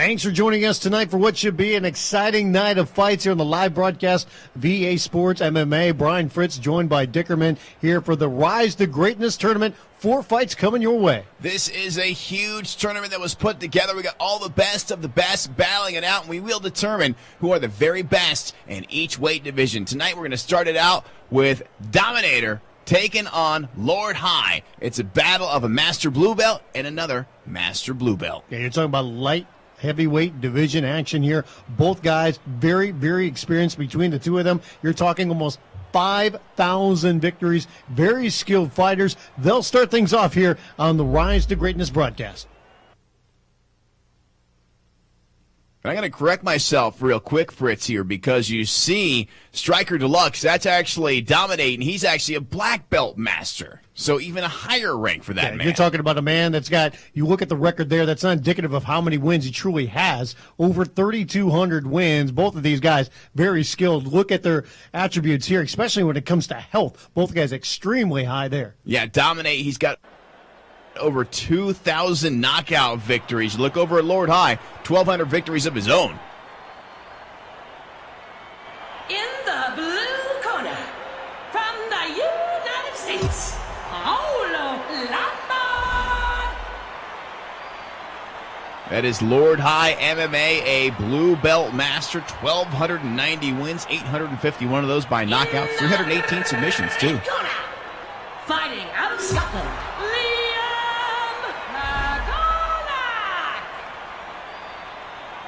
Thanks for joining us tonight for what should be an exciting night of fights here on the live broadcast of EA Sports MMA. Brian Fritz joined by Dickerman here for the Rise to Greatness tournament. 4 fights coming your way. This is a huge tournament that was put together. We got all the best of the best battling it out, and we will determine who are the very best in each weight division. Tonight we're going to start it out with Dominator taking on Lord High. It's a battle of a Master Blue Belt and another Master Blue Belt. Yeah, you're talking about light heavyweight division action here. Both guys very, very experienced between the two of them. You're talking almost 5,000 victories. Very skilled fighters. They'll start things off here on the Rise to Greatness broadcast. I'm going to correct myself real quick, Fritz, here, because you see Striker Deluxe, that's actually Dominate, and he's actually a black belt master. So even a higher rank for that man. You're talking about a man that's got, you look at the record there, that's not indicative of how many wins he truly has. Over 3,200 wins. Both of these guys, very skilled. Look at their attributes here, especially when it comes to health. Both guys extremely high there. Yeah, Dominate, he's got over 2,000 knockout victories. Look over at Lord High, 1,200 victories of his own. In the blue corner, from the United States, that is Lord High MMA, a blue belt master, 1,290 wins, 851 of those by knockout, 318 submissions too. Corner, fighting out of Scotland,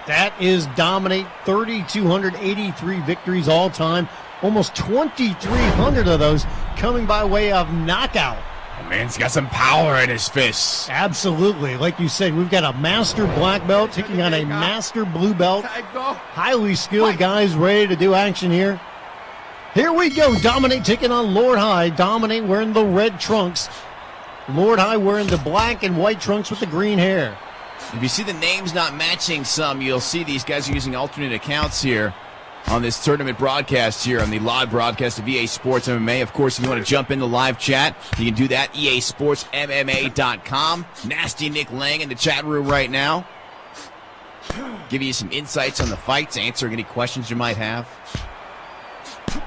That is Dominate, 3,283 victories all time. Almost 2,300 of those coming by way of knockout. Oh, man's got some power in his fists. Absolutely. Like you said, we've got a master black belt taking on a master blue belt. Highly skilled guys ready to do action here. Here we go. Dominate taking on Lord High. Dominate wearing the red trunks. Lord High wearing the black and white trunks with the green hair. If you see the names not matching some, you'll see these guys are using alternate accounts here on this tournament broadcast here on the live broadcast of EA Sports MMA. Of course, if you want to jump in the live chat, you can do that, easportsmma.com. Nasty Nick Lang in the chat room right now. Give you some insights on the fights, answering any questions you might have.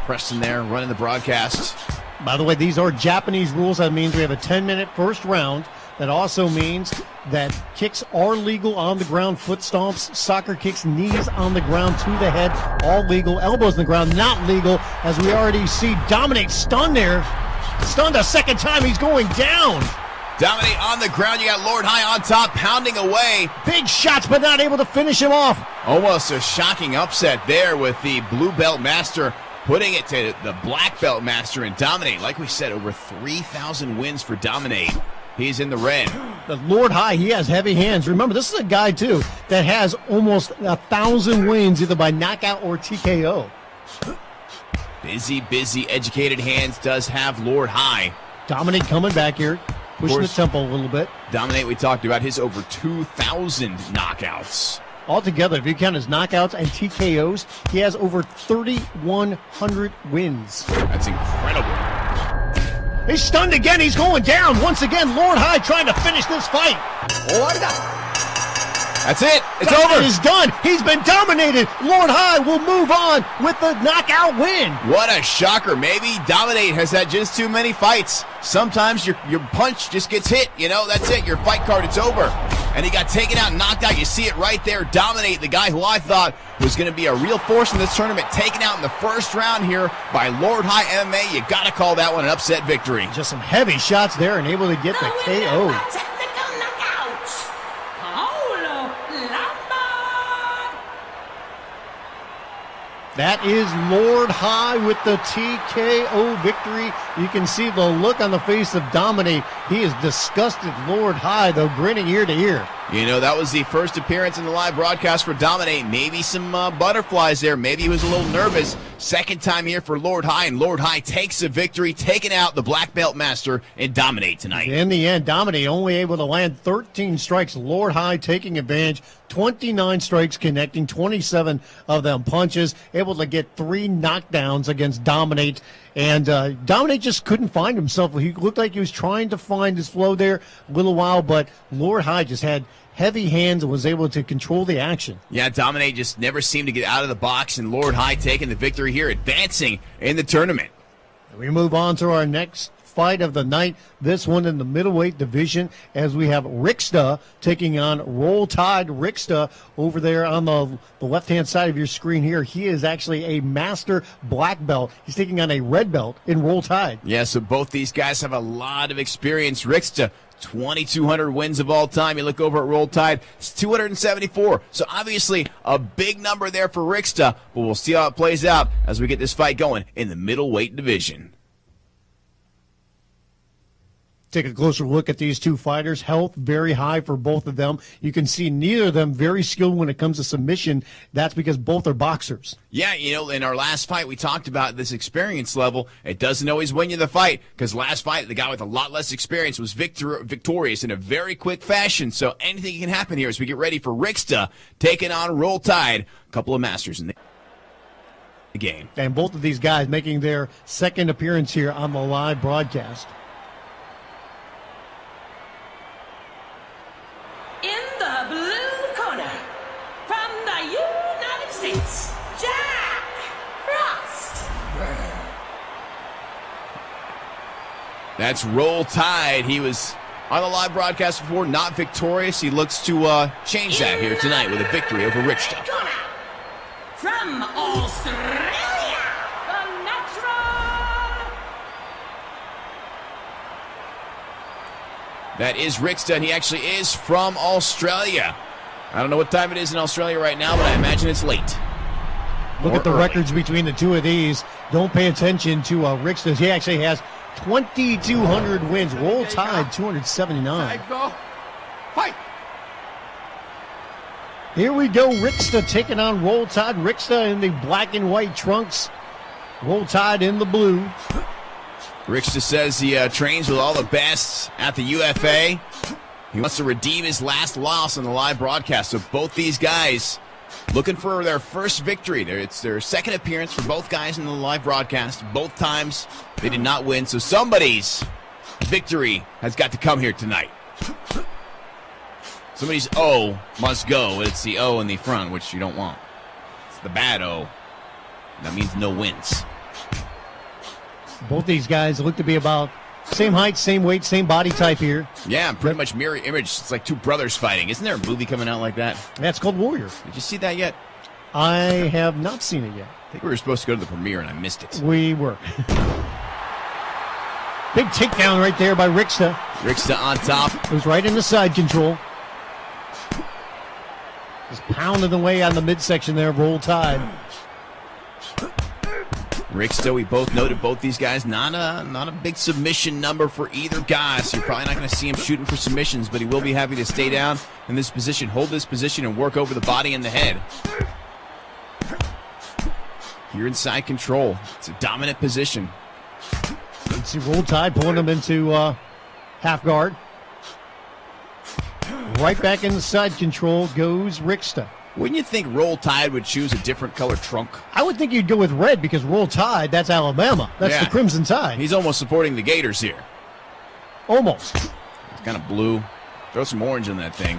Preston there, running the broadcast. By the way, these are Japanese rules. That means we have a 10-minute first round. That also means that kicks are legal on the ground, foot stomps, soccer kicks, knees on the ground to the head, all legal. Elbows on the ground, not legal, as we already see Dominate stunned there. Stunned a second time, he's going down. Dominate on the ground, you got Lord High on top, pounding away. Big shots, but not able to finish him off. Almost a shocking upset there with the blue belt master putting it to the black belt master and Dominate. Like we said, over 3,000 wins for Dominate. He's in the red. The Lord High, he has heavy hands. Remember, this is a guy, too, that has almost 1,000 wins either by knockout or TKO. Busy, educated hands does have Lord High. Dominate coming back here, pushing the tempo a little bit. Dominate, we talked about his over 2,000 knockouts. Altogether, if you count his knockouts and TKOs, he has over 3,100 wins. That's incredible. He's stunned again. He's going down. Once again, Lord High trying to finish this fight. That's it. It's over. It is done. He's been dominated. Lord High will move on with the knockout win. What a shocker. Maybe Dominate has had just too many fights. Sometimes your punch just gets hit. You know, that's it. Your fight card, it's over. And he got taken out and knocked out. You see it right there. Dominate, the guy who I thought was going to be a real force in this tournament, taken out in the first round here by Lord High MMA. You got to call that one an upset victory. Just some heavy shots there and able to get the KO. That is Lord High with the TKO victory. You can see the look on the face of Dominate. He is disgusted. Lord High, though, grinning ear to ear. You know, that was the first appearance in the live broadcast for Dominate. Maybe some butterflies there. Maybe he was a little nervous. Second time here for Lord High, and Lord High takes the victory, taking out the black belt master and Dominate tonight. In the end, Dominate only able to land 13 strikes. Lord High taking advantage. 29 strikes connecting, 27 of them punches. Able to get 3 knockdowns against Dominate And Dominic just couldn't find himself. He looked like he was trying to find his flow there a little while, but Lord High just had heavy hands and was able to control the action. Yeah, Dominic just never seemed to get out of the box, and Lord High taking the victory here, advancing in the tournament. We move on to our next fight of the night, this one in the middleweight division, as we have Rixta taking on Roll Tide. Rixta over there on the left-hand side of your screen here. He is actually a master black belt. He's taking on a red belt in Roll Tide. Yeah, so both these guys have a lot of experience. Rixta, 2,200 wins of all time. You look over at Roll Tide, it's 274. So obviously a big number there for Rixta, but we'll see how it plays out as we get this fight going in the middleweight division. Take a closer look at these two fighters. Health very high for both of them. You can see neither of them very skilled when it comes to submission. That's because both are boxers. Yeah, in our last fight, we talked about this experience level. It doesn't always win you the fight, because last fight, the guy with a lot less experience was victorious in a very quick fashion. So anything can happen here as we get ready for Rixta taking on Roll Tide. A couple of masters in the game. And both of these guys making their second appearance here on the live broadcast. In the blue corner, from the United States, Jack Frost. That's Roll Tide. He was on the live broadcast before, not victorious. He looks to change that here tonight with a victory over Rixta. Corner, from Australia, the natural. That is Rixta, and he actually is from Australia. I don't know what time it is in Australia right now, but I imagine it's late. Look Or at the early. records between the two of these. Don't pay attention to Rixta. He actually has 2,200 wins. Roll Tide, 279. Fight! Here we go. Rixta taking on Roll Tide. Rixta in the black and white trunks. Roll Tide in the blue. Rixta says he trains with all the best at the UFA. He wants to redeem his last loss on the live broadcast. So both these guys looking for their first victory. It's their second appearance for both guys in the live broadcast. Both times they did not win. So somebody's victory has got to come here tonight. Somebody's O must go. It's the O in the front, which you don't want. It's the bad O. That means no wins. Both these guys look to be about same height, same weight, same body type here. Yeah, pretty much mirror image. It's like two brothers fighting. Isn't there a movie coming out like that? That's called Warrior. Did you see that yet? I have not seen it yet. I think we were supposed to go to the premiere and I missed it. We were. Big takedown right there by Rixta. Rixta on top. It was right in the side control. Just pounding away on the midsection there, Roll Tide. Rixta, we both noted both these guys, not a big submission number for either guy, so you're probably not going to see him shooting for submissions, but he will be happy to stay down in this position, hold this position, and work over the body and the head. Here inside control. It's a dominant position. You can see Roll Tide pulling him into half guard. Right back in the side control goes Rixta. Wouldn't you think Roll Tide would choose a different color trunk? I would think you'd go with red because Roll Tide, that's Alabama. That's Yeah. the Crimson Tide. He's almost supporting the Gators here. Almost. It's kind of blue. Throw some orange in that thing.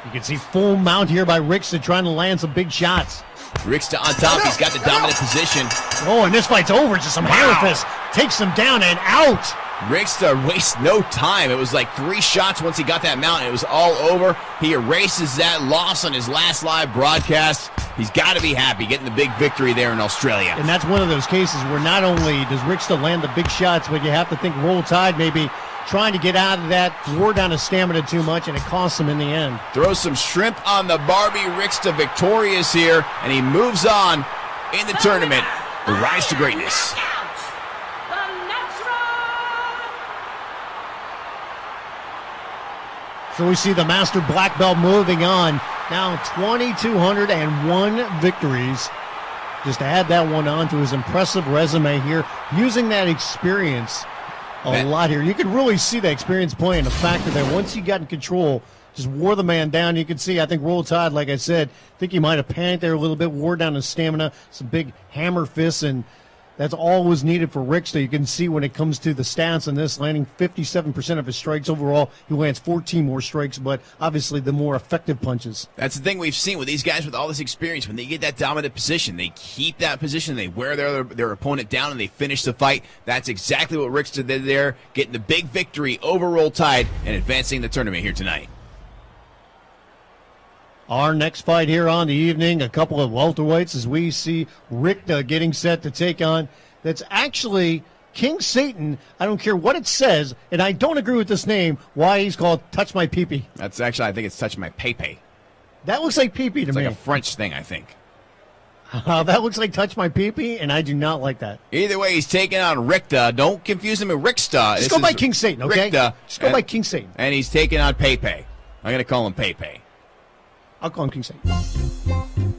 You can see full mount here by Rixta trying to land some big shots. Rixta on top. He's got the dominant position. Oh, and this fight's over. Just some hammer fist. Takes him down and out. Rixta wastes no time. It was like 3 shots once he got that mount. It was all over. He erases that loss on his last live broadcast. He's got to be happy getting the big victory there in Australia. And that's one of those cases where not only does Rixta land the big shots, but you have to think Roll Tide maybe trying to get out of that, wore down his stamina too much, and it costs him in the end. Throws some shrimp on the Barbie. Rixta victorious here, and he moves on in the tournament. The rise to greatness. So we see the master black belt moving on. Now 2,201 victories. Just to add that one on to his impressive resume here, using that experience a lot here. You can really see the experience playing a factor there. Once he got in control, just wore the man down. You can see, I think Roll Tide, like I said, I think he might have panicked there a little bit, wore down his stamina, some big hammer fists, and That's all was needed for Rick. So you can see when it comes to the stats on this, landing 57% of his strikes overall. He lands 14 more strikes, but obviously the more effective punches. That's the thing we've seen with these guys with all this experience. When they get that dominant position, they keep that position, they wear their opponent down, and they finish the fight. That's exactly what Rick did there, getting the big victory over Roll Tide and advancing the tournament here tonight. Our next fight here on the evening, a couple of welterweights as we see Richter getting set to take on. That's actually KingSeyton. I don't care what it says, and I don't agree with this name, why he's called TouchMyPePe. That's actually, I think it's TouchMyPePe. That looks like pee-pee to It's me. like a French thing, I think. That looks like TouchMyPePe, and I do not like that. Either way, he's taking on Richter. Don't confuse him with Ricksta. Just go by KingSeyton, okay? Richter, Just go by KingSeyton. And he's taking on Pepe. I'm going to call him Pepe. I'll call him KingSeyton.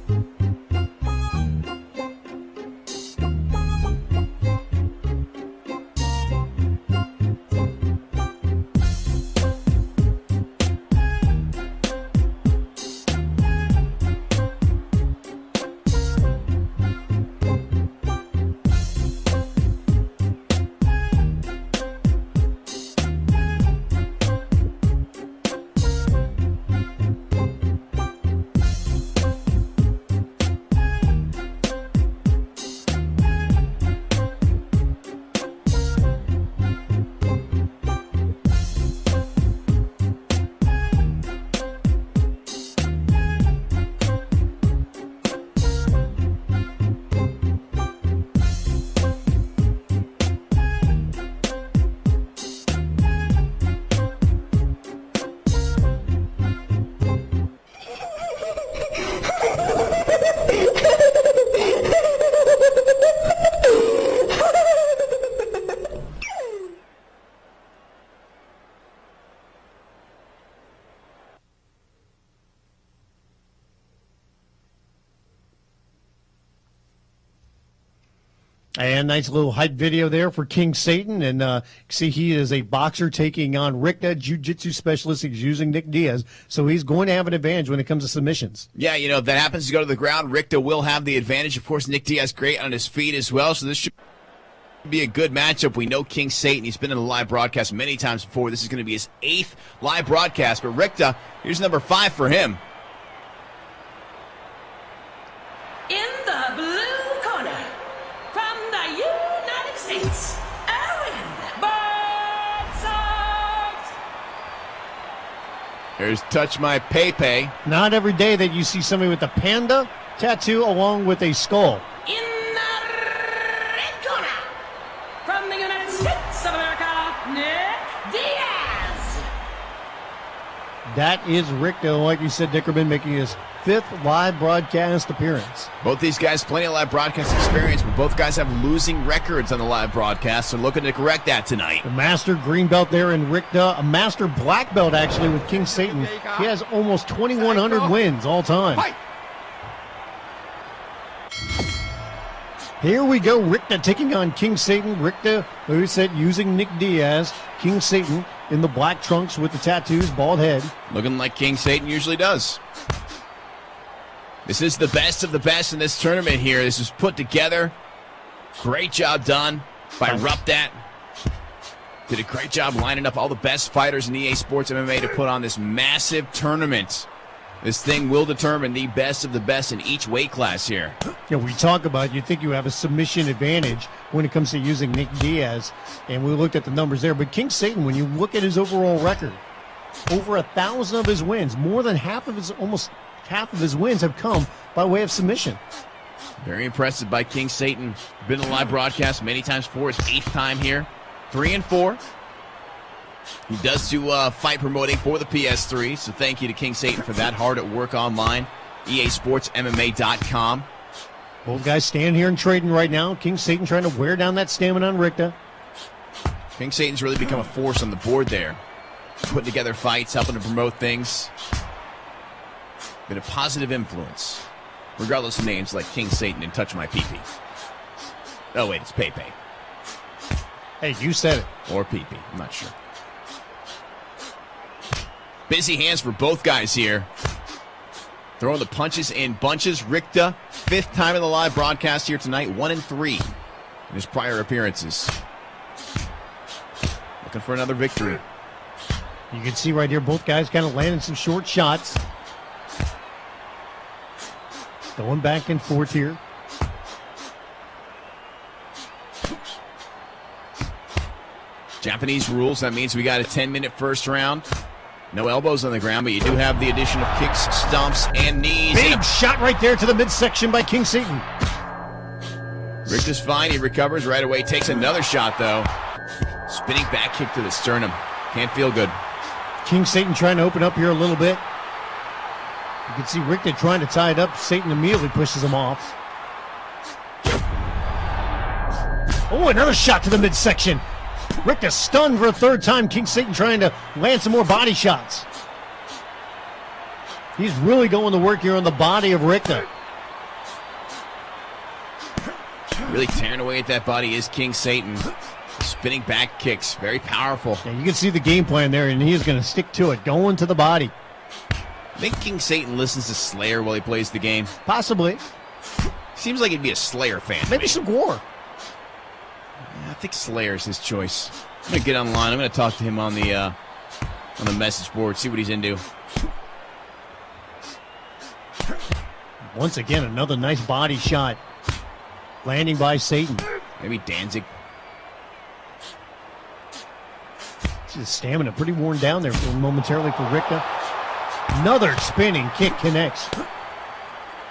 And nice little hype video there for KingSeyton. And see, he is a boxer taking on Richter, jiu-jitsu specialist. He's using Nick Diaz. So he's going to have an advantage when it comes to submissions. Yeah, you know, if that happens to go to the ground, Richter will have the advantage. Of course, Nick Diaz great on his feet as well. So this should be a good matchup. We know KingSeyton. He's been in the live broadcast many times before. This is going to be his 8th live broadcast. But Richter, here's number 5 for him. In the blue corner, from the United States, Owen Burnside. Here's TouchMyPePe. Not every day that you see somebody with a panda tattoo along with a skull. In the red corner, from the United States of America, Nick Diaz. That is Richter, like you said, Dickerman, making his 5th live broadcast appearance. Both these guys, plenty of live broadcast experience, but both guys have losing records on the live broadcast, so looking to correct that tonight. The master green belt there in Richter, a master black belt actually with KingSeyton. He has almost 2,100 wins all time. Fight. Here we go, Richter taking on KingSeyton. Richter, who said, using Nick Diaz. KingSeyton in the black trunks with the tattoos, bald head. Looking like KingSeyton usually does. This is the best of the best in this tournament here. This is put together. Great job done by Rupdat. Did a great job lining up all the best fighters in EA Sports MMA to put on this massive tournament. This thing will determine the best of the best in each weight class here. You know, we talk about, you think you have a submission advantage when it comes to using Nick Diaz, and we looked at the numbers there. But KingSeyton, when you look at his overall record, over 1,000 of his wins, more than almost half of his wins have come by way of submission. Very impressive by KingSeyton. Been in a live broadcast many times before. His 8th time here. 3-4. He does do fight promoting for the PS3, so thank you to KingSeyton for that. Hard at work online. EASportsMMA.com. Both guys standing here and trading right now. KingSeyton trying to wear down that stamina on Richter. KingSeyton's really become a force on the board there. Putting together fights, helping to promote things. Been a positive influence, regardless of names like KingSeyton and TouchMyPePe. Oh, wait, it's Pepe. Hey, you said it. Or Pepe, I'm not sure. Busy hands for both guys here. Throwing the punches in bunches. Richter, 5th time in the live broadcast here tonight, 1-3. in his prior appearances. Looking for another victory. You can see right here, both guys kind of landing some short shots. Going back and forth here. Japanese rules, that means we got a 10-minute first round. No elbows on the ground, but you do have the addition of kicks, stomps, and knees. Big shot right there to the midsection by KingSeyton. Richter's fine. He recovers right away. Takes another shot, though. Spinning back kick to the sternum. Can't feel good. KingSeyton trying to open up here a little bit. You can see Richter trying to tie it up. Satan immediately pushes him off. Oh, another shot to the midsection. Richter stunned for a third time. KingSeyton trying to land some more body shots. He's really going to work here on the body of Richter. Really tearing away at that body is KingSeyton. Spinning back kicks, very powerful. Yeah, you can see the game plan there, and he is going to stick to it, going to the body. I think KingSeyton listens to Slayer while he plays the game. Possibly. Seems like he'd be a Slayer fan. Maybe some Gore. Yeah, I think Slayer's his choice. I'm going to get online. I'm going to talk to him on the message board, see what he's into. Once again, another nice body shot. Landing by Satan. Maybe Danzig. His stamina pretty worn down there momentarily for Richter. Another spinning kick connects. You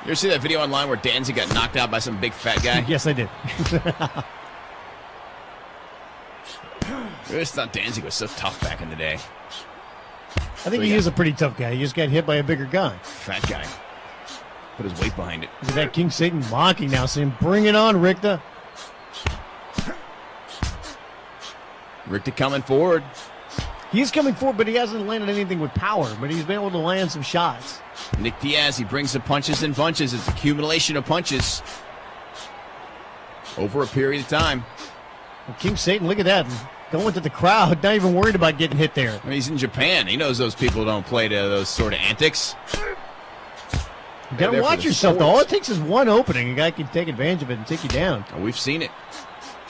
ever see that video online where Danzig got knocked out by some big fat guy? Yes, I did. I just thought Danzig was so tough back in the day. I think he is a pretty tough guy. He just got hit by a bigger guy. Fat guy. Put his weight behind it. Look at that KingSeyton mocking now, saying, bring it on, Richter. Richter coming forward. He's coming forward, but he hasn't landed anything with power, but he's been able to land some shots. Nick Diaz, he brings the punches and bunches. It's accumulation of punches over a period of time. Well, KingSeyton, look at that. Going to the crowd, not even worried about getting hit there. I mean, he's in Japan. He knows those people don't play to those sort of antics. You gotta watch yourself, though. All it takes is one opening. A guy can take advantage of it and take you down. Oh, we've seen it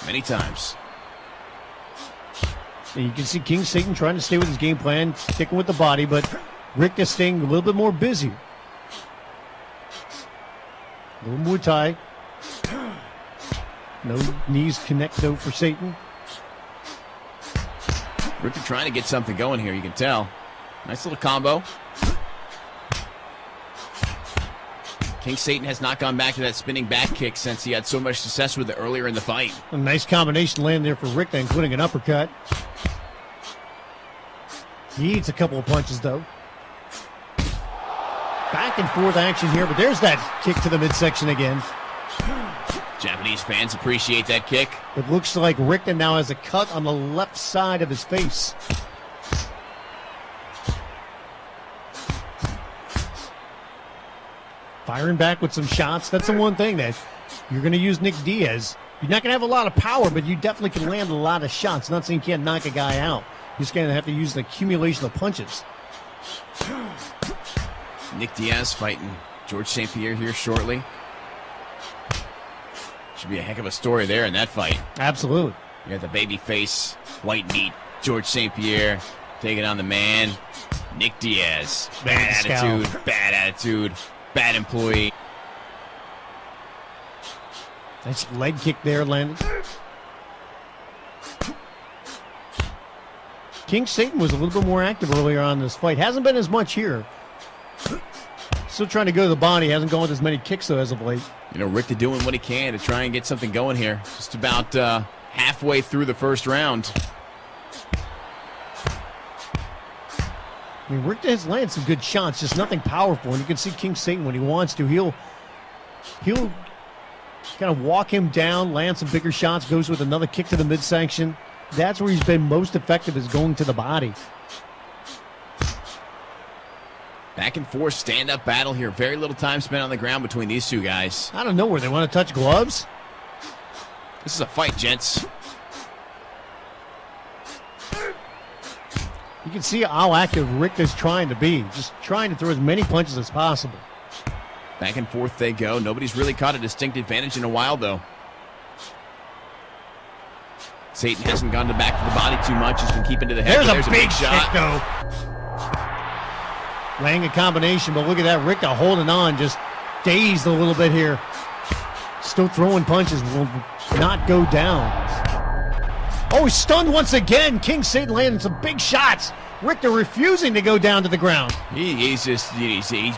many times. And you can see KingSeyton trying to stay with his game plan, sticking with the body, but Richter staying a little bit more busy. A little Muay Thai. No knees connect, though, for Satan. Richter trying to get something going here, you can tell. Nice little combo. KingSeyton has not gone back to that spinning back kick since he had so much success with it earlier in the fight. A nice combination land there for Richter, including an uppercut. He eats a couple of punches, though. Back and forth action here, but there's that kick to the midsection again. Japanese fans appreciate that kick. It looks like Richter now has a cut on the left side of his face. Firing back with some shots. That's the one thing that you're going to use Nick Diaz. You're not going to have a lot of power, but you definitely can land a lot of shots. Not saying you can't knock a guy out. You're just going to have to use the accumulation of punches. Nick Diaz fighting George St. Pierre here shortly. Should be a heck of a story there in that fight. Absolutely. You got the baby face, white meat, George St. Pierre taking on the man, Nick Diaz. Bad attitude, bad employee. Nice leg kick there, landing. KingSeyton was a little bit more active earlier on in this fight. Hasn't been as much here. Still trying to go to the body. Hasn't gone with as many kicks, though, as of late. You know, Richter doing what he can to try and get something going here. Just about halfway through the first round. I mean, Richter has landed some good shots, just nothing powerful. And you can see KingSeyton when he wants to. He'll kind of walk him down, land some bigger shots, goes with another kick to the midsection. That's where he's been most effective, is going to the body. Back and forth stand-up battle here. Very little time spent on the ground between these two guys. Out of nowhere, they want to touch gloves. This is a fight, gents. You can see how active Richter's trying to be, just trying to throw as many punches as possible. Back and forth they go. Nobody's really caught a distinct advantage in a while, though. Satan hasn't gone back to the body too much. He's been keeping to the head. There's a big shot. kick, though. Laying a combination, but look at that. Richter holding on, just dazed a little bit here. Still throwing punches, will not go down. Oh, he's stunned once again. KingSeyton landing some big shots. Richter refusing to go down to the ground. He's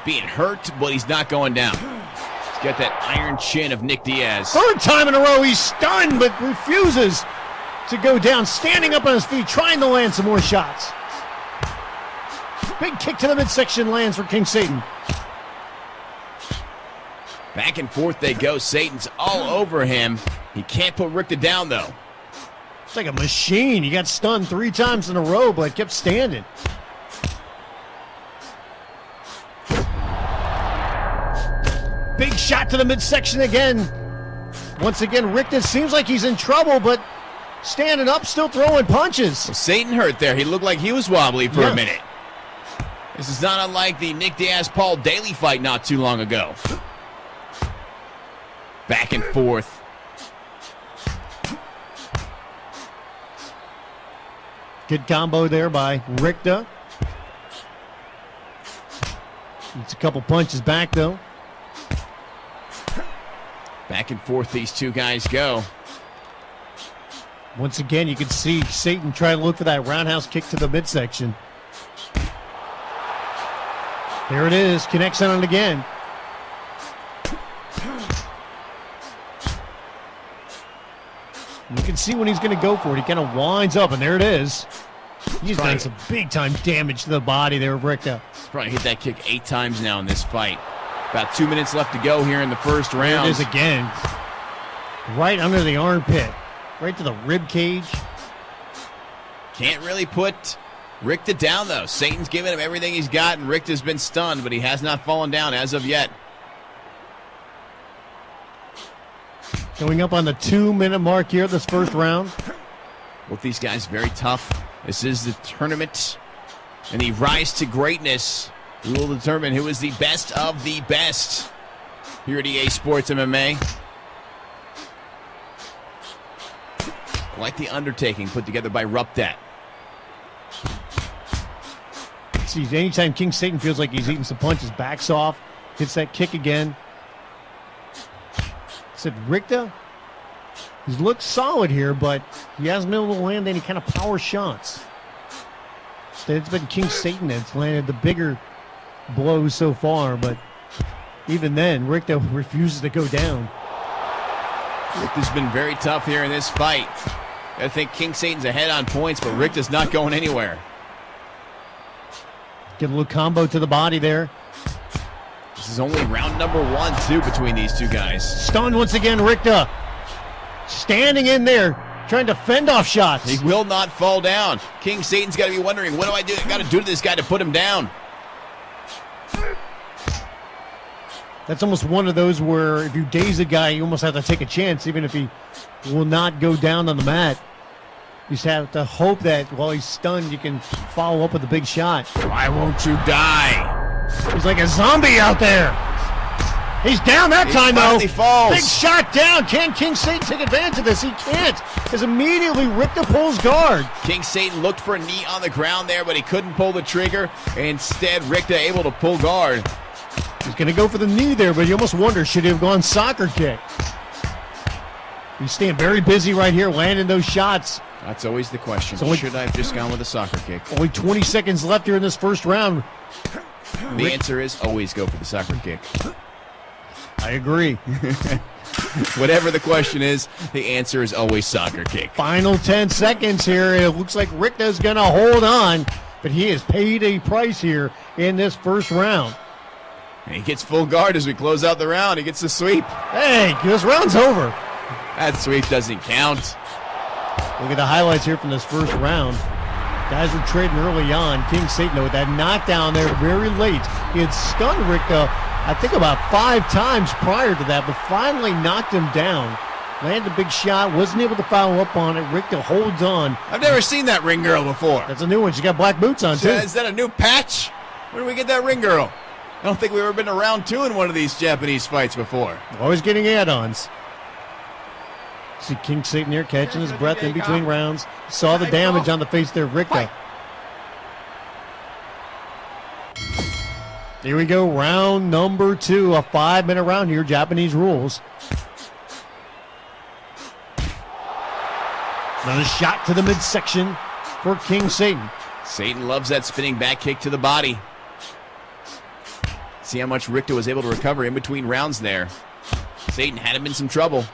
being hurt, but he's not going down. He's got that iron chin of Nick Diaz. Third time in a row, he's stunned, but refuses to go down. Standing up on his feet, trying to land some more shots. Big kick to the midsection lands for KingSeyton. Back and forth they go. Satan's all over him. He can't put Richter down, though. It's like a machine. He got stunned 3 times in a row, but kept standing. Big shot to the midsection again. Once again, Richter seems like he's in trouble, but standing up, still throwing punches. Well, Satan hurt there. He looked like he was wobbly for a minute. This is not unlike the Nick Diaz-Paul Daly fight not too long ago. Back and forth. Good combo there by Richter. It's a couple punches back, though. Back and forth these two guys go. Once again, you can see Satan try to look for that roundhouse kick to the midsection. There it is. Connects on it again. You can see when he's going to go for it. He kind of winds up, and there it is. He's done some big-time damage to the body there, Richter. He's probably hit that kick 8 times now in this fight. About 2 minutes left to go here in the first round. There it is again. Right under the armpit. Right to the rib cage. Can't really put Richter down, though. Satan's giving him everything he's got, and Richter's been stunned, but he has not fallen down as of yet. Going up on the 2-minute mark here, this first round. Both these guys very tough. This is the tournament, and the rise to greatness. We will determine who is the best of the best here at EA Sports MMA. Like the undertaking put together by Rupdat. See, anytime KingSeyton feels like he's eating some punches, backs off, hits that kick again. Said Richter, he's looked solid here, but he hasn't been able to land any kind of power shots. Instead, it's been KingSeyton that's landed the bigger blows so far, but even then, Richter refuses to go down. Richter's been very tough here in this fight. I think KingSeyton's ahead on points, but Richter's not going anywhere. Get a little combo to the body there. This is only round number 1, too, between these two guys. Stunned once again, Richter. Standing in there, trying to fend off shots. He will not fall down. KingSeyton's got to be wondering, what do I do? I got to do to this guy to put him down. That's almost one of those where if you daze a guy, you almost have to take a chance, even if he will not go down on the mat. You just have to hope that while he's stunned, you can follow up with a big shot. Why won't you die? He's like a zombie out there. He's down that time, though. Falls. Big shot down. Can KingSeyton take advantage of this? He can't, because immediately Richter pulls guard. KingSeyton looked for a knee on the ground there, but he couldn't pull the trigger. Instead, Richter able to pull guard. He's going to go for the knee there, but you almost wonder, should he have gone soccer kick? He's staying very busy right here, landing those shots. That's always the question. Should I have just gone with a soccer kick? Only 20 seconds left here in this first round. The answer is always go for the soccer kick. I agree. Whatever the question is, the answer is always soccer kick. Final 10 seconds here. It looks like Richter's going to hold on, but he has paid a price here in this first round. And he gets full guard as we close out the round. He gets the sweep. Hey, this round's over. That sweep doesn't count. Look at the highlights here from this first round. Guys were trading early on. KingSeyton with that knockdown there very late. He had stunned Richter, I think, about 5 times prior to that, but finally knocked him down. Landed a big shot, wasn't able to follow up on it. Richter holds on. I've never seen that ring girl before. That's a new one. She got black boots on, too. Is that a new patch? Where did we get that ring girl? I don't think we've ever been to round 2 in one of these Japanese fights before. Always getting add-ons. See KingSeyton here catching his breath in between rounds. Saw the damage on the face there of Richter. Here we go, round number 2, a 5-minute round here, Japanese rules. Another shot to the midsection for KingSeyton. Satan loves that spinning back kick to the body. See how much Richter was able to recover in between rounds there. Satan had him in some trouble.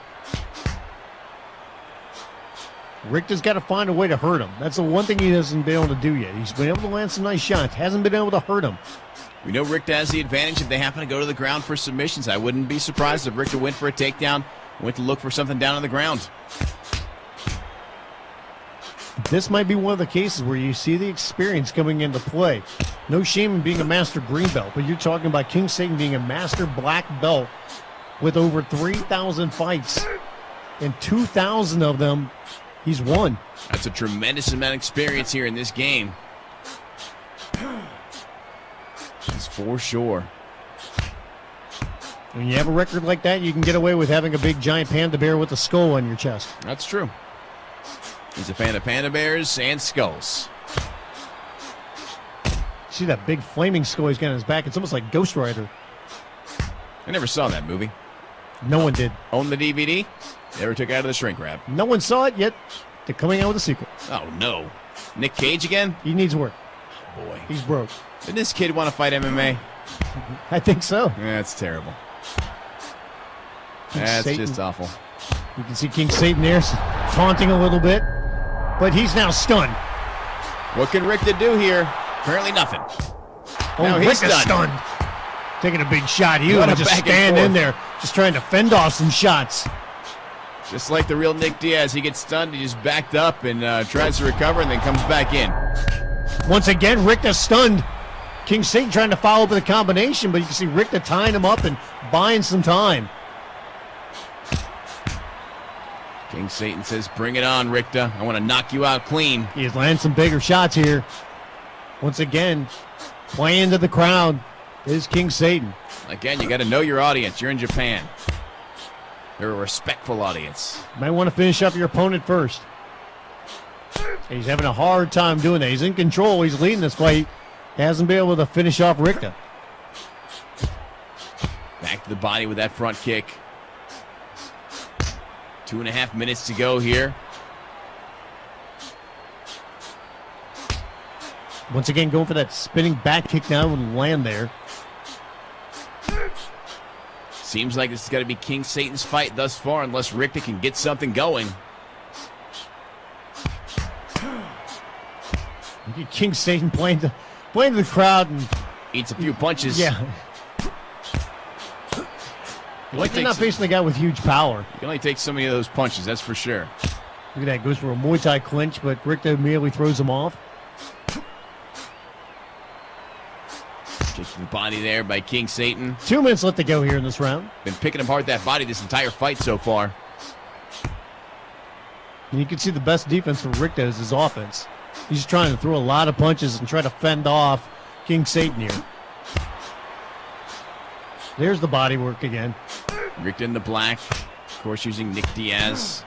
Richter's got to find a way to hurt him. That's the one thing he hasn't been able to do yet. He's been able to land some nice shots. Hasn't been able to hurt him. We know Richter has the advantage if they happen to go to the ground for submissions. I wouldn't be surprised if Richter went for a takedown, went to look for something down on the ground. This might be one of the cases where you see the experience coming into play. No shame in being a master green belt, but you're talking about KingSeyton being a master black belt with over 3,000 fights, and 2,000 of them he's won. That's a tremendous amount of experience here in this game. That's for sure. When you have a record like that, you can get away with having a big giant panda bear with a skull on your chest. That's true. He's a fan of panda bears and skulls. See that big flaming skull he's got on his back? It's almost like Ghost Rider. I never saw that movie. No one did. Own the DVD? Never took it out of the shrink wrap. No one saw it yet. They're coming out with a sequel. Oh, no. Nick Cage again? He needs work. Oh, boy. He's broke. Didn't this kid want to fight MMA? I think so. That's terrible. That's just awful. You can see KingSeyton there taunting a little bit, but he's now stunned. What can Richter do here? Apparently nothing. Oh, he's Richter's stunned. Taking a big shot. He was just stand in there, just trying to fend off some shots. Just like the real Nick Diaz, he gets stunned, he just backed up and tries to recover and then comes back in. Once again, Richter stunned. KingSeyton trying to follow up with a combination, but you can see Richter tying him up and buying some time. KingSeyton says, bring it on, Richter. I want to knock you out clean. He's landing some bigger shots here. Once again, playing to the crowd is KingSeyton. Again, you got to know your audience. You're in Japan. They're a respectful audience. Might want to finish up your opponent first. He's having a hard time doing that. He's in control. He's leading this fight. Hasn't been able to finish off Richter. Back to the body with that front kick. 2.5 minutes to go here. Once again, going for that spinning back kick now and land there. Seems like this is going to be KingSeyton's fight thus far unless Richter can get something going. KingSeyton playing to the crowd and eats a few punches. Yeah. He's not facing the guy with huge power. You can only take so many of those punches, that's for sure. Look at that, goes for a Muay Thai clinch, but Richter immediately throws him off. Kick to the body there by KingSeyton. 2 minutes left to go here in this round. Been picking apart that body this entire fight so far. And you can see the best defense for Richter is his offense. He's trying to throw a lot of punches and try to fend off KingSeyton here. There's the body work again. Richter in the black. Of course, using Nick Diaz.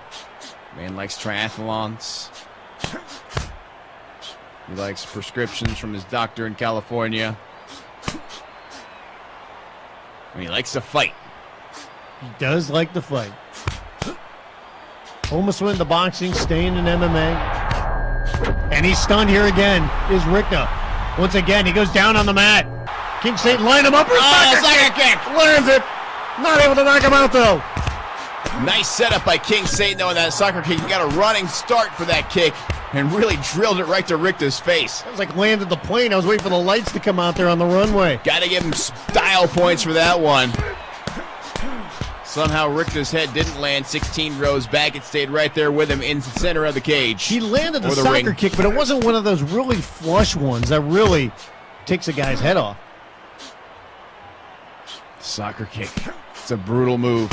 Man likes triathlons. He likes prescriptions from his doctor in California. And he likes to fight. He does like to fight. Almost went into boxing, staying in MMA. And he's stunned here again, is Richter. Once again, he goes down on the mat. KingSeyton line him up. Sucker kick. Lands it. Not able to knock him out, though. Nice setup by KingSeyton, though, in that soccer kick. He got a running start for that kick and really drilled it right to Richter's face. It was like landed the plane. I was waiting for the lights to come out there on the runway. Got to give him style points for that one. Somehow Richter's head didn't land 16 rows back. It stayed right there with him in the center of the cage. He landed the soccer kick, but it wasn't one of those really flush ones that really takes a guy's head off. Soccer kick. It's a brutal move.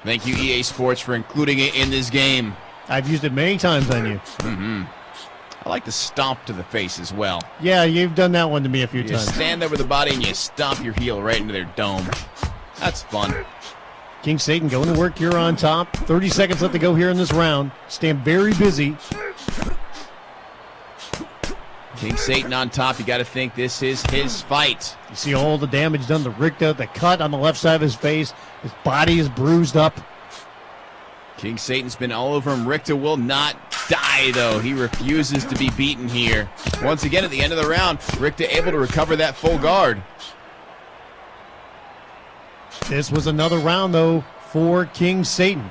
Thank you, EA Sports, for including it in this game. I've used it many times on you. Mm-hmm. I like to stomp to the face as well. Yeah, you've done that one to me a few You times. stand over the body and you stomp your heel right into their dome. That's fun. KingSeyton going to work here on top. 30 seconds left to go here in this round. Staying very busy. KingSeyton on top. You got to think this is his fight. You see all the damage done to Richter, the cut on the left side of his face. His body is bruised up. KingSeyton's been all over him. Richter will not die, though. He refuses to be beaten here. Once again, at the end of the round, Richter able to recover that full guard. This was another round, though, for KingSeyton.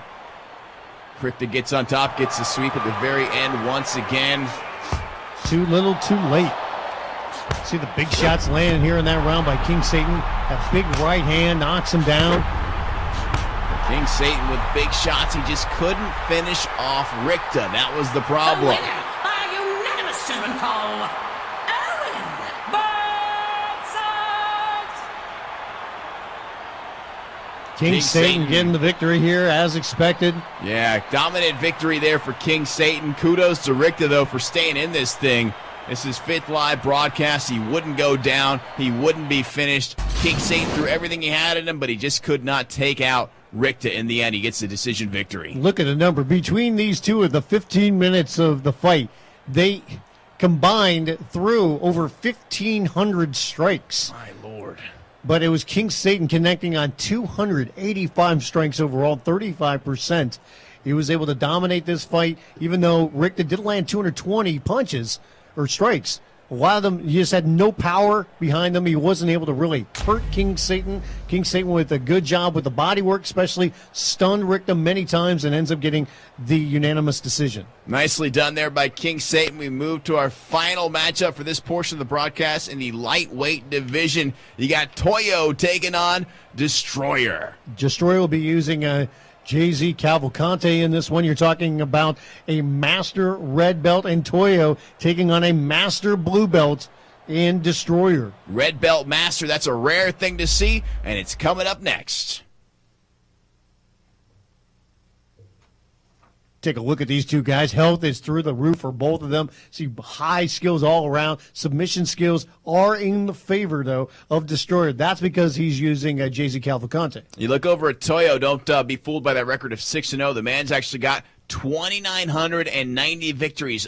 Richter gets on top, gets the sweep at the very end once again. Too little, too late. See the big shots landing here in that round by KingSeyton. That big right hand knocks him down. KingSeyton with big shots. He just couldn't finish off Richter. That was the The problem. winner by unanimous judgment call, Owen Burnside. KingSeyton getting the victory here as expected. Yeah, dominant victory there for KingSeyton. Kudos to Richter, though, for staying in this thing. This is 5th live broadcast. He wouldn't go down. He wouldn't be finished. KingSeyton threw everything he had in him, but he just could not take out Richter in the end. He gets the decision victory. Look at the number. Between these two of the 15 minutes of the fight, they combined through over 1,500 strikes. My Lord. But it was KingSeyton connecting on 285 strikes overall, 35%. He was able to dominate this fight, even though Richter did land 220 punches or strikes. A lot of them, he just had no power behind them. He wasn't able to really hurt KingSeyton. KingSeyton with a good job with the body work, especially stunned Richter many times and ends up getting the unanimous decision. Nicely done there by KingSeyton. We move to our final matchup for this portion of the broadcast in the lightweight division. You got Toyo taking on Destroyer. Destroyer will be using JZ Cavalcante in this one. You're talking about a master red belt, and Toyo taking on a master blue belt in Destroyer. Red belt master, that's a rare thing to see, and it's coming up next. Take a look at these two guys. Health is through the roof for both of them. See high skills all around. Submission skills are in the favor, though, of Destroyer. That's because he's using JZ Cavalcante. You look over at Toyo, don't be fooled by that record of 6-0. The man's actually got 2,990 victories.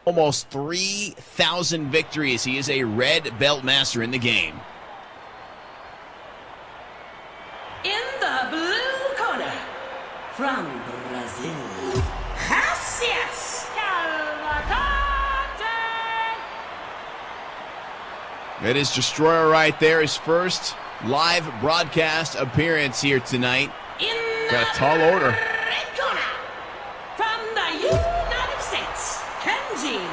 Almost 3,000 victories. He is a red belt master in the game. In the blue corner, from Brazil, Cassius Cavalcante. That is Destroyer right there. His first live broadcast appearance here tonight. In Got a tall order. red corner, from the United States, KingSeyton.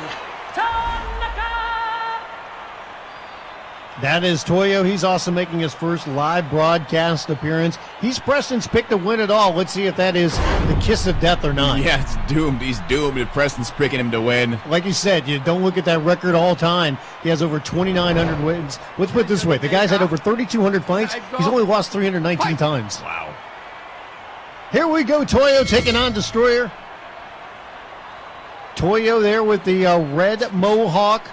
That is Toyo. He's also making his first live broadcast appearance. He's Preston's pick to win it all. Let's see if that is the kiss of death or not. Yeah, it's doomed. He's doomed, and Preston's picking him to win. Like you said, you don't look at that record all time. He has over 2,900 wins. Let's put it this way. The guy's had over 3,200 fights. He's only lost 319 times. Wow. Here we go, Toyo taking on Destroyer. Toyo there with the red mohawk.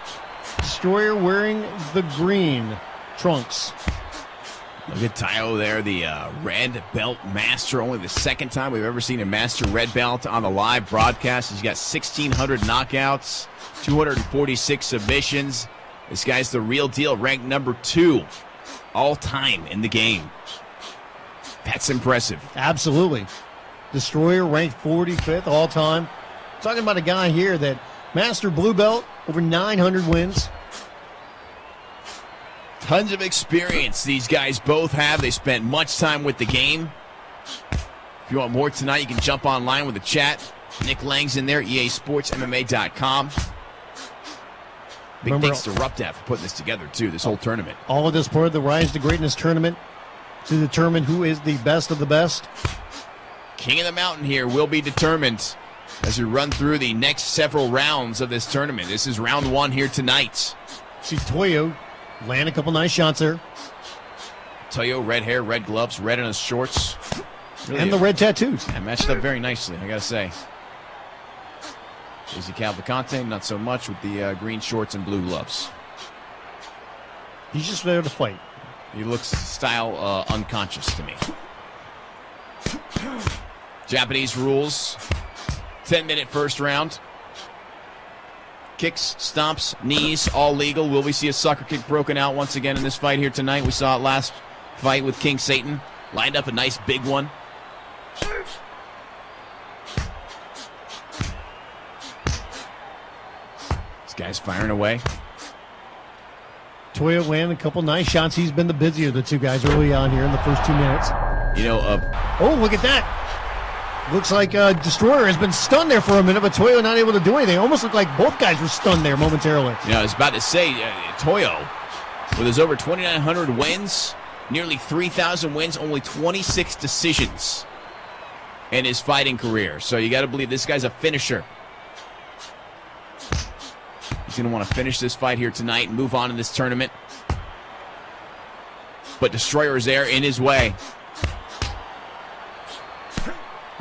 Destroyer wearing the green trunks. Look at Toyo there, the red belt master. Only the second time we've ever seen a master red belt on the live broadcast. He's got 1,600 knockouts, 246 submissions. This guy's the real deal, ranked number 2 all time in the game. That's impressive. Absolutely. Destroyer ranked 45th all time. Talking about a guy here that master blue belt, over 900 wins. Tons of experience these guys both have. They spent much time with the game. If you want more tonight, you can jump online with the chat. Nick Lang's in there, EASportsMMA.com. Big Remember, thanks to Ruptap for putting this together, too, this whole tournament. all of this part of the Rise to Greatness tournament to determine who is the best of the best. King of the Mountain here will be determined as we run through the next several rounds of this tournament. This is round 1 here tonight. See Toyo land a couple nice shots there. Toyo, red hair, red gloves, red on his shorts. Really And the red tattoos. Yeah, matched up very nicely, I gotta say. JZ Cavalcante, not so much with the green shorts and blue gloves. He's just there to fight. He looks style unconscious to me. Japanese rules. 10-minute first round. Kicks, stomps, knees, all legal. Will we see a sucker kick broken out once again in this fight here tonight? We saw it last fight with KingSeyton. Lined up a nice big one. This guy's firing away. Toyo landing a couple nice shots. He's been the busier of the two guys early on here in the first 2 minutes. You know, oh, look at that. Looks like Destroyer has been stunned there for a minute, but Toyo not able to do anything. Almost looked like both guys were stunned there momentarily. I was about to say, Toyo, with his over 2,900 wins, nearly 3,000 wins, only 26 decisions in his fighting career. So you got to believe this guy's a finisher. He's going to want to finish this fight here tonight and move on in this tournament. But Destroyer is there in his way.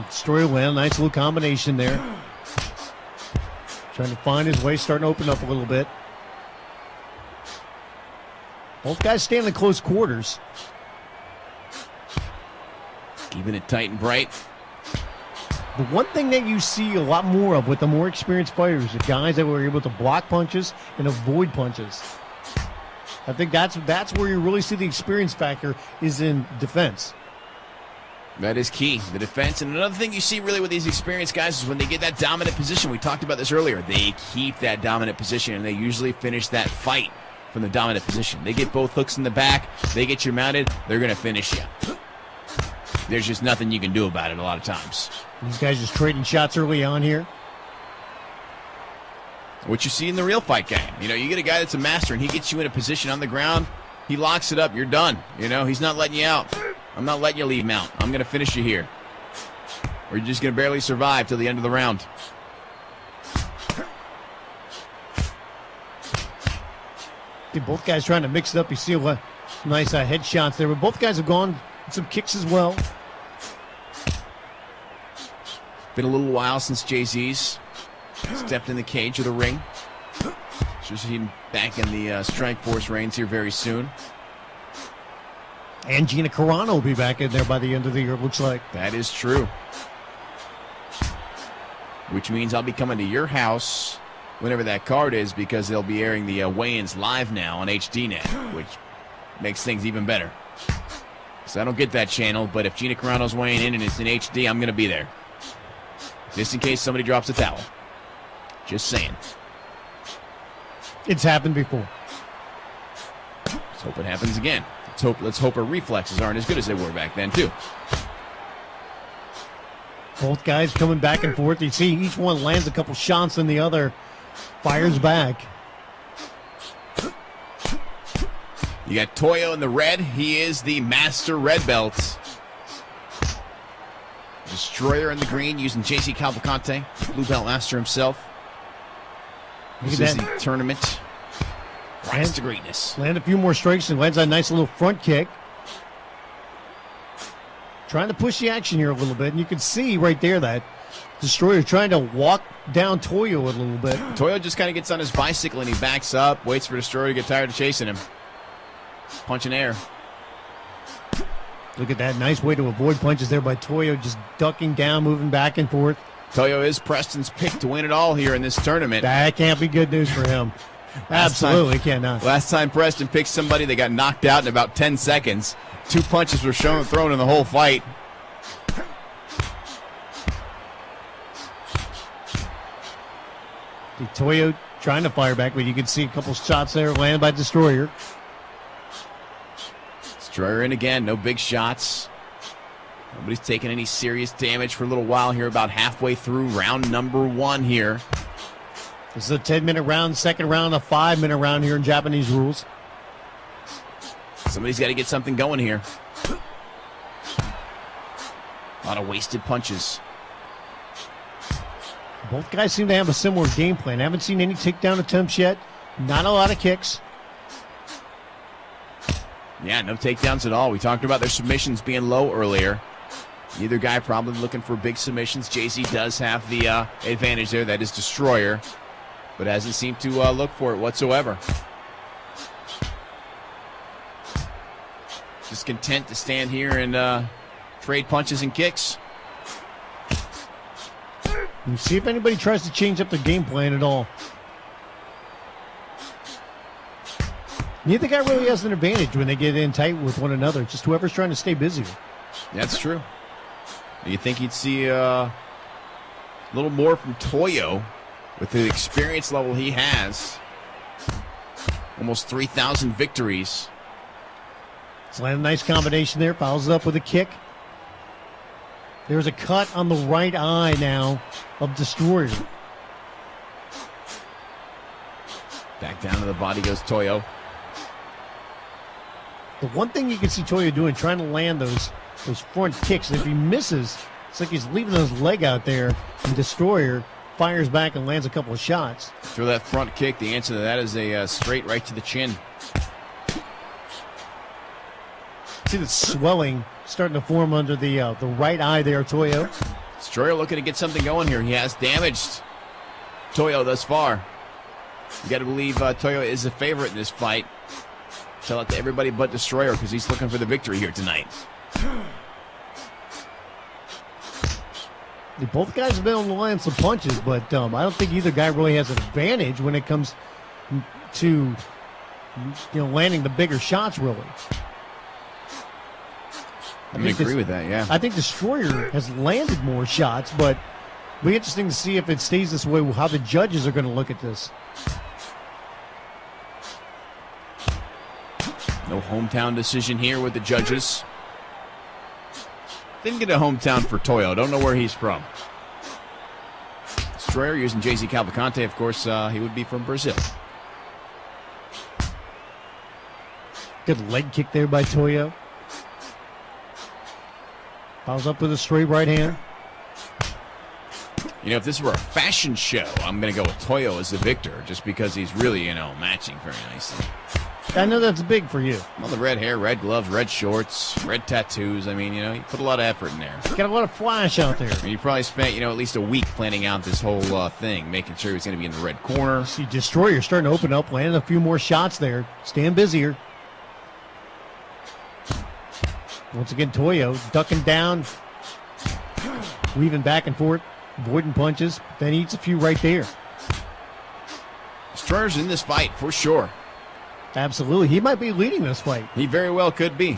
Destroyer land, nice little combination there. Trying to find his way, starting to open up a little bit. Both guys standing in close quarters. Keeping it tight and bright. The one thing that you see a lot more of with the more experienced fighters, the guys that were able to block punches and avoid punches. I think that's where you really see the experience factor is in defense. That is key, the defense. And another thing you see really with these experienced guys is when they get that dominant position. We talked about this earlier. They keep that dominant position, and they usually finish that fight from the dominant position. They get both hooks in the back. They get you mounted. They're going to finish you. There's just nothing you can do about it a lot of times. These guys just trading shots early on here. What you see in the real fight game. You know, you get a guy that's a master, and he gets you in a position on the ground. He locks it up. You're done. You know, he's not letting you out. I'm not letting you leave mount. I'm going to finish you here. Or you're just going to barely survive till the end of the round. Both guys trying to mix it up. You see what nice head shots there. But both guys have gone with some kicks as well. Been a little while since Jay-Z's stepped in the cage of the ring. Should see him back in the Strikeforce reigns here very soon. And Gina Carano will be back in there by the end of the year, it looks like. That is true. Which means I'll be coming to your house whenever that card is, because they'll be airing the weigh-ins live now on HDNet, which makes things even better. So I don't get that channel, but if Gina Carano's weighing in and it's in HD, I'm going to be there. Just in case somebody drops a towel. Just saying. It's happened before. Let's hope it happens again. Let's hope her reflexes aren't as good as they were back then, too. Both guys coming back and forth. You see each one lands a couple shots and the other fires back. You got Toyo in the red. He is the master red belt. Destroyer in the green using JC Cavalcante, blue belt master himself. This is the tournament. Rise to greatness. Land a few more strikes and lands a nice little front kick. Trying to push the action here a little bit. And you can see right there that Destroyer trying to walk down Toyo a little bit. Toyo just kind of gets on his bicycle and he backs up, waits for Destroyer to get tired of chasing him. Punching air. Look at that. Nice way to avoid punches there by Toyo. Just ducking down, moving back and forth. Toyo is Preston's pick to win it all here in this tournament. That can't be good news for him. Absolutely cannot. Last time Preston picked somebody, they got knocked out in about 10 seconds. 2 punches were thrown in the whole fight. Toyo trying to fire back, but you can see a couple shots there land by Destroyer. Destroyer in again, no big shots. Nobody's taking any serious damage for a little while here, about halfway through round number 1 here. This is a 10-minute round, second round, a 5-minute round here in Japanese rules. Somebody's got to get something going here. A lot of wasted punches. Both guys seem to have a similar game plan. I haven't seen any takedown attempts yet. Not a lot of kicks. Yeah, no takedowns at all. We talked about their submissions being low earlier. Neither guy probably looking for big submissions. Jay-Z does have the advantage there. That is Destroyer. But hasn't seemed to look for it whatsoever. Just content to stand here and trade punches and kicks. And see if anybody tries to change up their game plan at all. Neither guy really has an advantage when they get in tight with one another. Just whoever's trying to stay busy. That's true. You think you'd see a little more from Toyo with the experience level he has. Almost 3,000 victories. It's a nice combination there. Fouls it up with a kick. There's a cut on the right eye now of Destroyer. Back down to the body goes Toyo. The one thing you can see Toyo doing, trying to land those front kicks. If he misses, it's like he's leaving his leg out there, and Destroyer fires back and lands a couple of shots. Through that front kick, the answer to that is a straight right to the chin. See the swelling starting to form under the right eye there, Toyo. Destroyer looking to get something going here. He has damaged Toyo thus far. You got to believe Toyo is the favorite in this fight. Tell it to everybody but Destroyer because he's looking for the victory here tonight. Both guys have been on the line some punches, but I don't think either guy really has an advantage when it comes to landing the bigger shots, really. I agree with that, yeah. I think Destroyer has landed more shots, but it'll be interesting to see if it stays this way, how the judges are going to look at this. No hometown decision here with the judges. Didn't get a hometown for Toyo. Don't know where he's from. Destroyer using JZ Cavalcante, of course, he would be from Brazil. Good leg kick there by Toyo. Fouls up with a straight right hand. You know, if this were a fashion show, I'm going to go with Toyo as the victor just because he's really, matching very nicely. I know that's big for you. Well, the red hair, red gloves, red shorts, red tattoos. I mean, you put a lot of effort in there. Got a lot of flash out there. And you probably spent, at least a week planning out this whole thing, making sure he was going to be in the red corner. See, Destroyer starting to open up, landing a few more shots there. Staying busier. Once again, Toyo ducking down, weaving back and forth, avoiding punches, then eats a few right there. Destroyer's in this fight for sure. Absolutely. He might be leading this fight. He very well could be.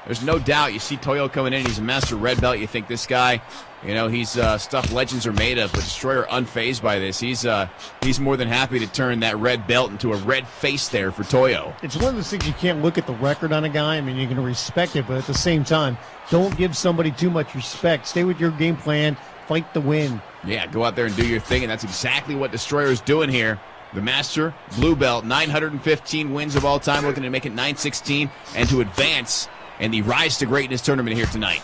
There's no doubt. You see Toyo coming in. He's a master red belt. You think this guy, he's stuff legends are made of, but Destroyer unfazed by this. He's more than happy to turn that red belt into a red face there for Toyo. It's one of those things you can't look at the record on a guy. I mean, you're going to respect it, but at the same time, don't give somebody too much respect. Stay with your game plan. Fight the win. Yeah, go out there and do your thing, and that's exactly what Destroyer is doing here. The master, blue belt, 915 wins of all time, looking to make it 916 and to advance in the Rise to Greatness tournament here tonight.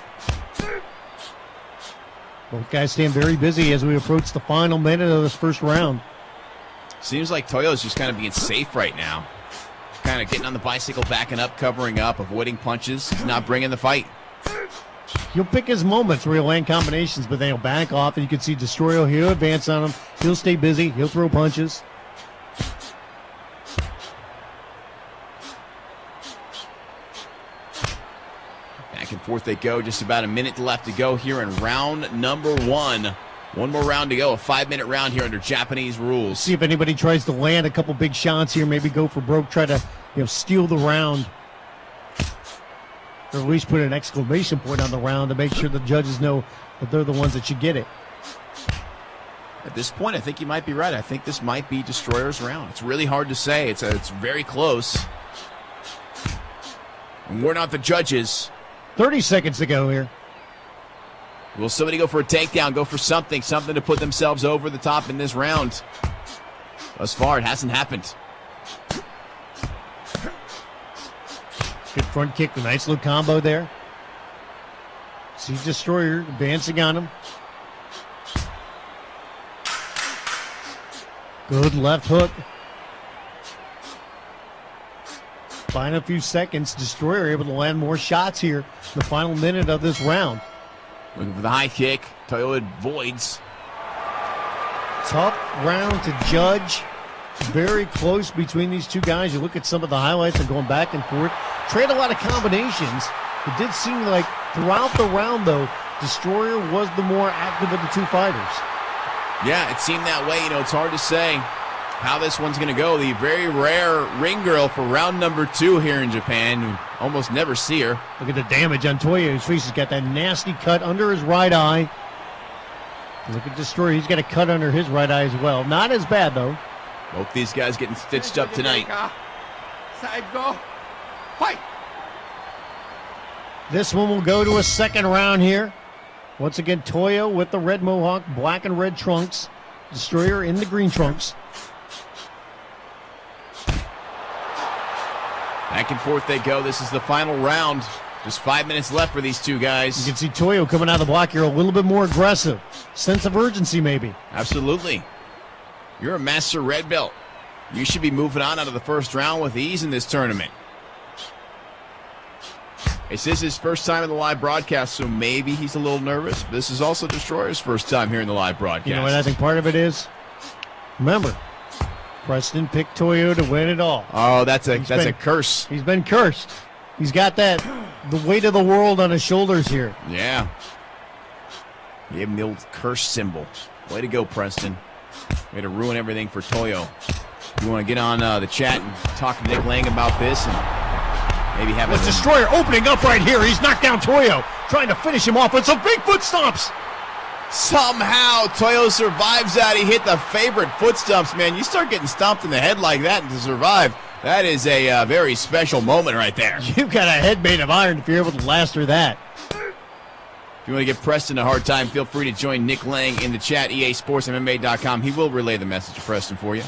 Both guys staying very busy as we approach the final minute of this first round. Seems like Toyo's just kind of being safe right now. Kind of getting on the bicycle, backing up, covering up, avoiding punches. He's not bringing the fight. He'll pick his moments where he'll land combinations, but then he'll back off, and you can see Destroyer, he'll advance on him. He'll stay busy. He'll throw punches. Back and forth they go. Just about a minute left to go here in round number one. One more round to go. A 5-minute round here under Japanese rules. See if anybody tries to land a couple big shots here. Maybe go for broke. Try to steal the round. Or at least put an exclamation point on the round to make sure the judges know that they're the ones that should get it. At this point, I think you might be right. I think this might be Destroyer's round. It's really hard to say. It's very close. And we're not the judges. 30 seconds to go here. Will somebody go for a takedown, go for something to put themselves over the top in this round? Thus far, it hasn't happened. Good front kick, a nice little combo there. See Destroyer advancing on him. Good left hook. Final few seconds, Destroyer able to land more shots here in the final minute of this round. Looking for the high kick. Toyo avoids. Tough round to judge. Very close between these two guys. You look at some of the highlights and going back and forth. Trade a lot of combinations. It did seem like throughout the round, though, Destroyer was the more active of the two fighters. Yeah, it seemed that way. It's hard to say how this one's going to go. The very rare ring girl for round number 2 here in Japan. You almost never see her. Look at the damage on Toyo's face. He's got that nasty cut under his right eye. Look at Destroyer. He's got a cut under his right eye as well. Not as bad, though. Both these guys getting stitched up tonight. Fight! This one will go to a second round here. Once again, Toyo with the red mohawk, black and red trunks. Destroyer in the green trunks. Back and forth they go. This is the final round. Just 5 minutes left for these two guys. You can see Toyo coming out of the block here a little bit more aggressive. Sense of urgency, maybe. Absolutely. You're a master red belt. You should be moving on out of the first round with ease in this tournament. This is his first time in the live broadcast, so maybe he's a little nervous. This is also Destroyer's first time here in the live broadcast. You know what I think part of it is? Remember, Preston picked Toyo to win it all. Oh, that's a curse. He's been cursed. He's got the weight of the world on his shoulders here. Yeah. Gave him the old curse symbol. Way to go, Preston. Way to ruin everything for Toyo. You want to get on the chat and talk to Nick Lang about this and maybe have a Destroyer opening up right here. He's knocked down Toyo, trying to finish him off with some big foot stomps. Somehow Toyo survives that. He hit the favorite foot stomps, man. You start getting stomped in the head like that and to survive, that is a very special moment right there. You've got a head made of iron if you're able to last through that. If you want to give Preston a hard time, feel free to join Nick Lang in the chat, EASportsMMA.com. He will relay the message to Preston for you.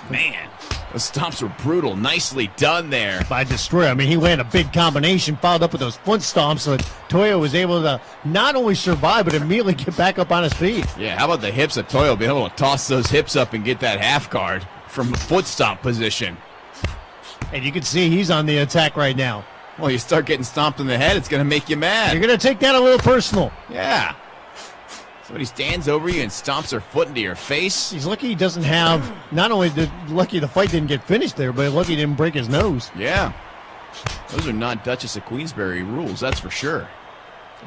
Man, those stomps were brutal. Nicely done there by Destroyer. I mean, he landed a big combination, followed up with those foot stomps, so Toyo was able to not only survive, but immediately get back up on his feet. Yeah, how about the hips of Toyo being able to toss those hips up and get that half guard from foot stomp position? And you can see he's on the attack right now. Well, you start getting stomped in the head, it's going to make you mad. You're going to take that a little personal. Yeah. Somebody stands over you and stomps their foot into your face. He's lucky he doesn't have, not only lucky the fight didn't get finished there, but lucky he didn't break his nose. Yeah. Those are not Duchess of Queensberry rules, that's for sure.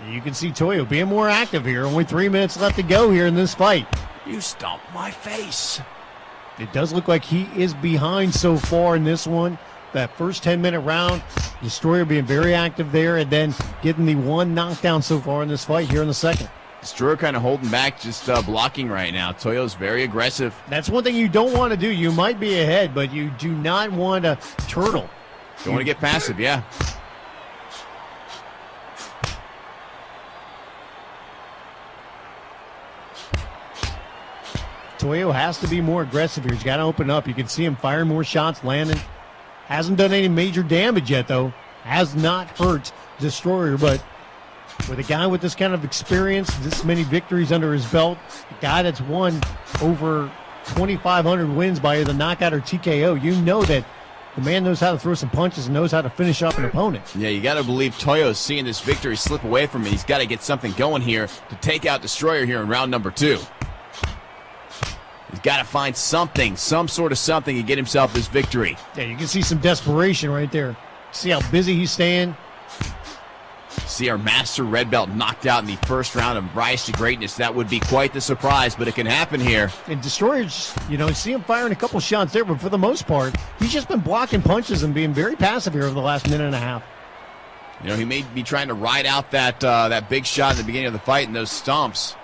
You can see Toyo being more active here. Only 3 minutes left to go here in this fight. You stomped my face. It does look like he is behind so far in this one. That first 10-minute round, Destroyer being very active there and then getting the one knockdown so far in this fight here in the second. Destroyer kind of holding back, just blocking right now. Toyo's very aggressive. That's one thing you don't want to do. You might be ahead, but you do not want to turtle. Don't want to get passive, yeah. Toyo has to be more aggressive here. He's got to open up. You can see him firing more shots, landing. Hasn't done any major damage yet, though. Has not hurt Destroyer, but with a guy with this kind of experience, this many victories under his belt, a guy that's won over 2,500 wins by either knockout or TKO, you know that the man knows how to throw some punches and knows how to finish off an opponent. Yeah, you got to believe Toyo's seeing this victory slip away from him. He's got to get something going here to take out Destroyer here in round number 2. He's got to find something, some sort of something to get himself this victory. Yeah, you can see some desperation right there. See how busy he's staying. See our master red belt knocked out in the first round of Rise to Greatness. That would be quite the surprise, but it can happen here. And Destroyer's, see him firing a couple shots there, but for the most part, he's just been blocking punches and being very passive here over the last minute and a half. He may be trying to ride out that big shot at the beginning of the fight and those stomps.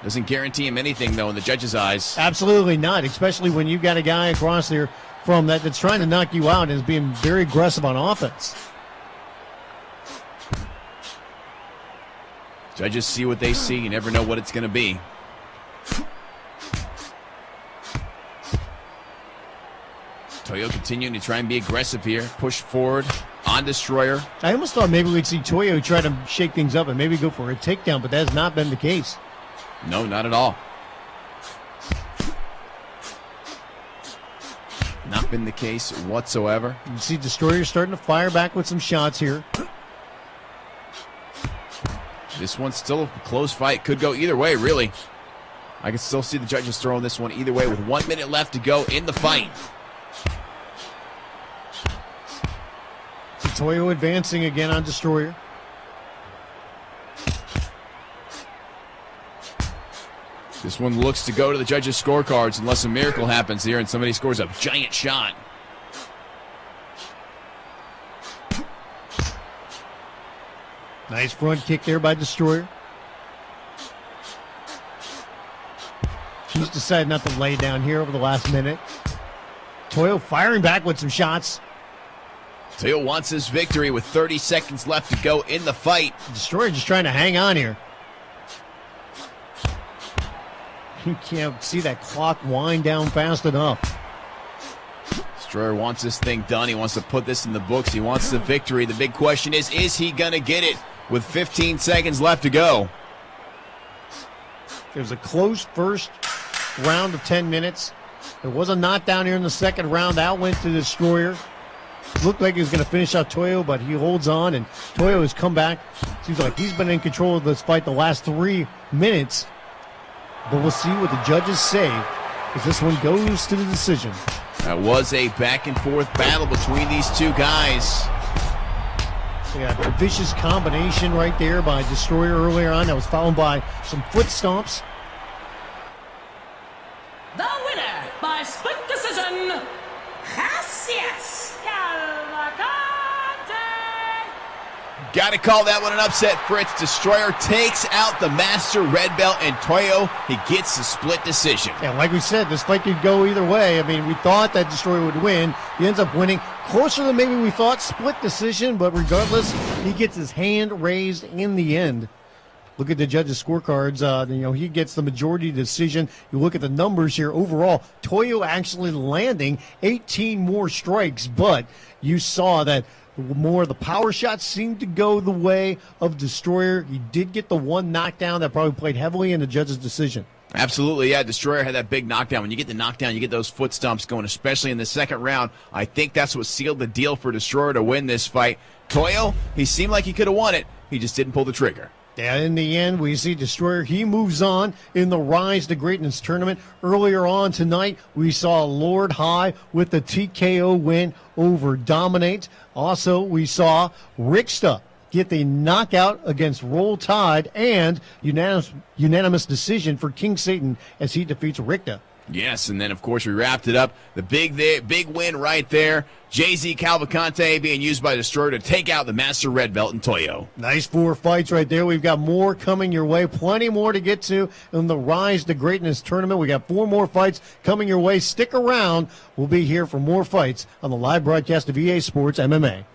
Doesn't guarantee him anything, though, in the judges' eyes. Absolutely not, especially when you've got a guy across there from that's trying to knock you out and is being very aggressive on offense. Judges see what they see. You never know what it's going to be. Toyo continuing to try and be aggressive here. Push forward on Destroyer. I almost thought maybe we'd see Toyo try to shake things up and maybe go for a takedown, but that has not been the case. No, not at all. Not been the case whatsoever. You see Destroyer starting to fire back with some shots here. This one's still a close fight. Could go either way, really. I can still see the judges throwing this one either way with 1 minute left to go in the fight. Toyo advancing again on Destroyer. This one looks to go to the judges' scorecards unless a miracle happens here and somebody scores a giant shot. Nice front kick there by Destroyer. He's decided not to lay down here over the last minute. Toyo firing back with some shots. Toyo wants his victory with 30 seconds left to go in the fight. Destroyer just trying to hang on here. You can't see that clock wind down fast enough. Destroyer wants this thing done. He wants to put this in the books. He wants the victory. The big question is he going to get it with 15 seconds left to go? There's a close first round of 10 minutes. There was a knockdown here in the second round. Out went to Destroyer. Looked like he was going to finish out Toyo, but he holds on, and Toyo has come back. Seems like he's been in control of this fight the last 3 minutes. But we'll see what the judges say if this one goes to the decision. That was a back-and-forth battle between these two guys. So yeah, a vicious combination right there by Destroyer earlier on. That was followed by some foot stomps. The winner by split decision, Cassius Cavalcante. Got to call that one an upset, Fritz. Destroyer takes out the master red belt, and Toyo, he gets the split decision. Yeah, like we said, this fight could go either way. I mean, we thought that Destroyer would win. He ends up winning. Closer than maybe we thought, split decision, but regardless, he gets his hand raised in the end. Look at the judges' scorecards. He gets the majority decision. You look at the numbers here overall. Toyo actually landing 18 more strikes, but you saw that more of the power shots seemed to go the way of Destroyer. He did get the one knockdown that probably played heavily in the judges' decision. Absolutely, yeah. Destroyer had that big knockdown. When you get the knockdown, you get those foot stomps going, especially in the second round. I think that's what sealed the deal for Destroyer to win this fight. Toyo, he seemed like he could have won it. He just didn't pull the trigger. Yeah, in the end, we see Destroyer. He moves on in the Rise to Greatness tournament. Earlier on tonight, we saw Lord High with the TKO win over Dominate. Also, we saw Ricksta get the knockout against Roll Tide and unanimous decision for KingSeyton as he defeats Rickta. Yes, and then, of course, we wrapped it up. The big win right there. JZ Cavalcante being used by Destroyer to take out the Master Red Belt and Toyo. Nice 4 fights right there. We've got more coming your way. Plenty more to get to in the Rise to Greatness tournament. We got 4 more fights coming your way. Stick around. We'll be here for more fights on the live broadcast of EA Sports MMA.